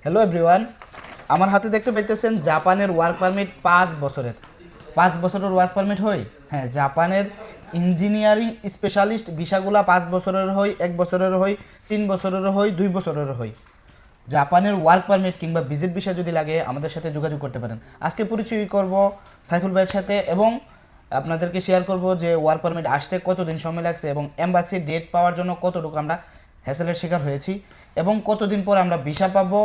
Hello everyone, আমার হাতে দেখতে পাইতেছেন জাপানের ওয়ার্ক পারমিট 5 বছরের ওয়ার্ক পারমিট হয়। হ্যাঁ, জাপানের ইঞ্জিনিয়ারিং স্পেশালিস্ট ভিসাগুলা 5 বছরের হয়, 1 বছরের হয়, 3 বছরের হয়, 2 বছরের হয়। জাপানের ওয়ার্ক পারমিট কিংবা ভিজিট ভিসা যদি লাগে আমাদের সাথে যোগাযোগ করতে পারেন। আজকে পরিচয় করব সাইফুল ভাইয়ের সাথে এবং আপনাদেরকে শেয়ার করব যে ওয়ার্ক পারমিট আসতে কতদিন সময় লাগছে এবং এম্বাসি ডেট পাওয়ার জন্য কতটুকু আমরা হ্যাসেলের শিকার হয়েছি এবং কতদিন পর আমরা ভিসা পাবো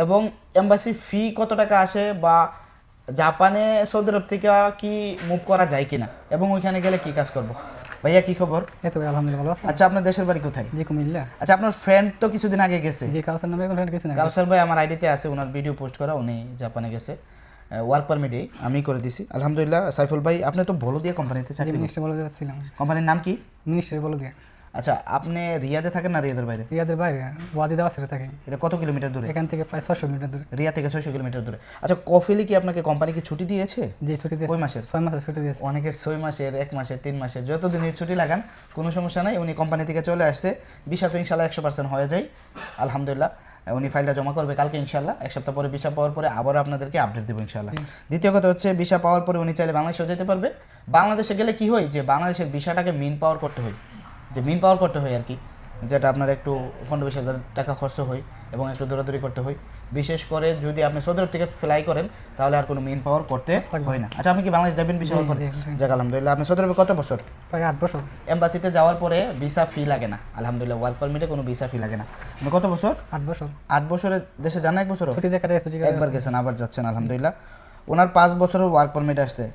এবং এম্বাসি ফি কত টাকা আসে বা জাপানে সৌদি আরব থেকে কি মুভ করা যায় কিনা এবং ওইখানে গেলে কি কাজ করব। ভাইয়া কি খবর? এই তো ভাই, আলহামদুলিল্লাহ ভালো আছেন? আচ্ছা, আপনার দেশের বাড়ি কোথায়? জি, কুমিল্লা। আচ্ছা, আপনার ফ্রেন্ড তো কিছুদিন আগে গেছে। জি, কাউসার নামে কোনো কিছু না। কাউসার ভাই আমার আইডিতে আছে, ওনার ভিডিও পোস্ট করা, উনি জাপানে গেছে ওয়ার্ক পারমিটে, আমি করে দিছি আলহামদুলিল্লাহ। সাইফুল ভাই, আপনি তো বলদিয়া কোম্পানিতে জি, চাকরি, মিনিস্টার বলে দিয়েছিলাম। কোম্পানির নাম কি? মিনিস্টার বলে দিয়ে। আচ্ছা, আপনি রিয়াদে থাকেন না রিয়াদের বাইরে? রিয়াদের বাইরে ওয়াদি দেওয়া ছেড়ে থাকে। এটা কত কিলোমিটার দূরে? এখান থেকে প্রায় 600 মিটার দূরে। রিয়া থেকে 600 কিলোমিটার দূরে। আচ্ছা, কফিলি কি আপনাকে কোম্পানি কি ছুটি দিয়েছে? জি, ছুটি দিয়েছে। কয় মাসের? 6 মাসের ছুটি দিয়েছে। অনেকের 6 মাসের, 1 মাসের, 3 মাসের, যত দিনের ছুটি লাগান কোনো সমস্যা নাই। উনি কোম্পানি থেকে চলে আসছে, ভিসা তো ইনশাল্লাহ 100% হয়ে যায় আলহামদুলিল্লাহ। উনি ফাইলটা জমা করবে কালকে ইনশাল্লাহ। 1 সপ্তাহ পরে ভিসা পাওয়ার পরে আবার আপনাদেরকে আপডেট দেবো ইনশাল্লাহ। দ্বিতীয় কথা হচ্ছে, ভিসা পাওয়ার পরে উনি চাইলে বাংলাদেশেও যেতে পারবে। বাংলাদেশে গেলে কি হয় যে বাংলাদেশের ভিসাটাকে মিন পাওয়ার করতে হয়, আর কি, যেটা আপনার একটু 15-20 হাজার টাকা খরচ হয় এবং একটু দৌড়াদৌড়ি করতে হয়। বিশেষ করে যদি আপনি সৌদি আরব থেকে ফ্লাই করেন তাহলে আর কোনো মেন পাওয়ার করতে হয় না। আচ্ছা, আপনি কি বাংলাদেশ যাবেন ভিসা হওয়ার পরে? যাক আলহামদুলিল্লাহ। আপনি সৌদি আরবে কত বছর? প্রায় 8 বছর। এম্বাসিতে যাওয়ার পরে ভিসা ফি লাগে না আলহামদুলিল্লাহ, ওয়ার্ক পারমিটে কোনো ভিসা ফি লাগে না। আপনি কত বছর? 8 বছর। 8 বছরের দেশে যান না? 1 বছর ছুটি দেখা যাচ্ছে। একবার গেছেন, আবার যাচ্ছেন আলহামদুলিল্লাহ। ওনার 5 বছরের ওয়ার্ক পারমিট আসছে।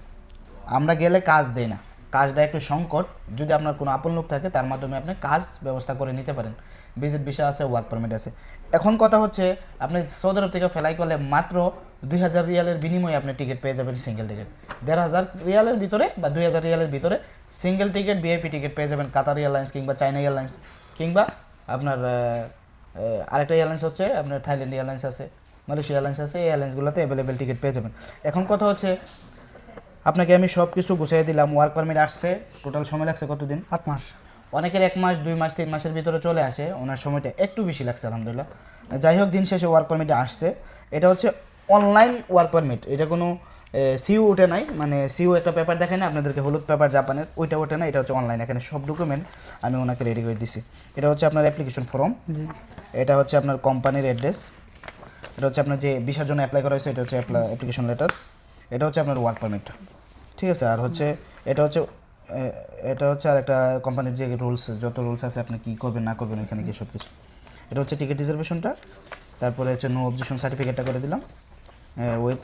আমরা গেলে কাজ দেই না, কাজটা একটু সংকট। যদি আপনার কোনো আপন লোক থাকে তার মাধ্যমে আপনি কাজ ব্যবস্থা করে নিতে পারেন। ভিজিট ভিসা আছে, ওয়ার্ক পারমিট আছে। এখন কথা হচ্ছে, আপনি সৌদি আরব থেকে ফ্লাই করলে মাত্র 2000 রিয়ালের বিনিময়ে আপনি টিকিট পেয়ে যাবেন, সিঙ্গেল টিকিট। 1500 রিয়ালের ভিতরে বা 2000 রিয়ালের ভিতরে সিঙ্গেল টিকিট, ভিআইপি টিকিট পেয়ে যাবেন কাতার এয়ারলাইন্স কিংবা চায়না এয়ারলাইন্স কিংবা আপনার আরেকটা এয়ারলাইন্স হচ্ছে আপনার থাইল্যান্ড এয়ারলাইন্স আছে, মালয়েশিয়া এয়ারলাইন্স আছে। এই এয়ারলাইন্সগুলোতে অ্যাভেলেবেল টিকিট পেয়ে যাবেন। এখন কথা হচ্ছে, আপনাকে আমি সব কিছু গুছিয়ে দিলাম। ওয়ার্ক পারমিট আসছে, টোটাল সময় লাগছে কতদিন? 8 মাস। অনেকের 1 মাস, 2 মাস, 3 মাসের ভিতরে চলে আসে, ওনার সময়টা একটু বেশি লাগছে আলহামদুলিল্লাহ। যাই হোক, দিন শেষে ওয়ার্ক পারমিটে আসছে। এটা হচ্ছে অনলাইন ওয়ার্ক পারমিট, এটা কোনো সিইউ ওঠে নাই, মানে সিইউ একটা পেপার দেখায় না আপনাদেরকে, হলুদ পেপার জাপানের, ওইটা ওঠে না। এটা হচ্ছে অনলাইন, এখানে সব ডকুমেন্ট আমি ওনাকে রেডি করে দিছি। এটা হচ্ছে আপনার অ্যাপ্লিকেশন ফর্ম, জি। এটা হচ্ছে আপনার কোম্পানির অ্যাড্রেস, এটা হচ্ছে আপনার যে ভিসার জন্য অ্যাপ্লাই করা হয়েছে, এটা হচ্ছে অ্যাপ্লিকেশন লেটার, এটা হচ্ছে আপনার ওয়ার্ক পারমিট, ঠিক আছে। আর হচ্ছে এটা হচ্ছে আর একটা কোম্পানির যে রুলস, যত রুলস আছে আপনি কী করবেন না করবেন ওইখানে গিয়ে সব কিছু। এটা হচ্ছে টিকিট রিজার্ভেশনটা, তারপরে হচ্ছে নো অবজেকশন সার্টিফিকেটটা করে দিলাম উইথ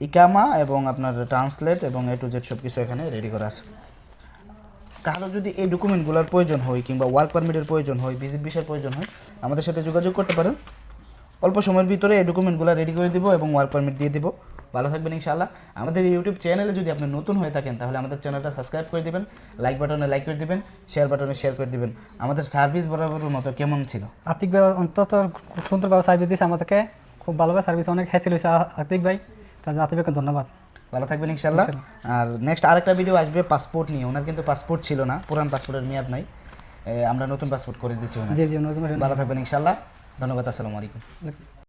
ইকামা এবং আপনার ট্রান্সলেট এবং A to Z সব কিছু এখানে রেডি করা আছে। কারো যদি এই ডকুমেন্টগুলোর প্রয়োজন হয় কিংবা ওয়ার্ক পারমিটের প্রয়োজন হয়, ভিজিট ভিসার প্রয়োজন হয়, আমাদের সাথে যোগাযোগ করতে পারেন। অল্প সময়ের ভিতরে এই ডকুমেন্টগুলো রেডি করে দিব এবং ওয়ার্ক পারমিট দিয়ে দিব। ভালো থাকবেন ইনশাআল্লাহ। আমাদের ইউটিউব চ্যানেলে যদি আপনি নতুন হয়ে থাকেন তাহলে আমাদের চ্যানেলটা সাবস্ক্রাইব করে দিবেন, লাইক বাটনে লাইক করে দিবেন, শেয়ার বাটনে শেয়ার করে দিবেন। আমাদের সার্ভিস বরাবরের মতো কেমন ছিল? আর্থিকভাবে অন্তত খুব সুন্দরভাবে সার্ভিস দিয়েছে আমাদেরকে, খুব ভালোভাবে সার্ভিস, অনেক হ্যাসেল হয়েছে আর্থিক ভাই, তার আর্থিকভাবে ধন্যবাদ। ভালো থাকবেন ইনশাআল্লাহ। আর নেক্সট আরেকটা ভিডিও আসবে পাসপোর্ট নিয়ে। ওনার কিন্তু পাসপোর্ট ছিল না, পুরান পাসপোর্টের মেয়াদ নাই, আমরা নতুন পাসপোর্ট করে দিয়েছি ওনার। জি জি, নতুন। ভালো থাকবেন ইনশাআল্লাহ। ধন্যবাদ, আসসালামু আলাইকুম।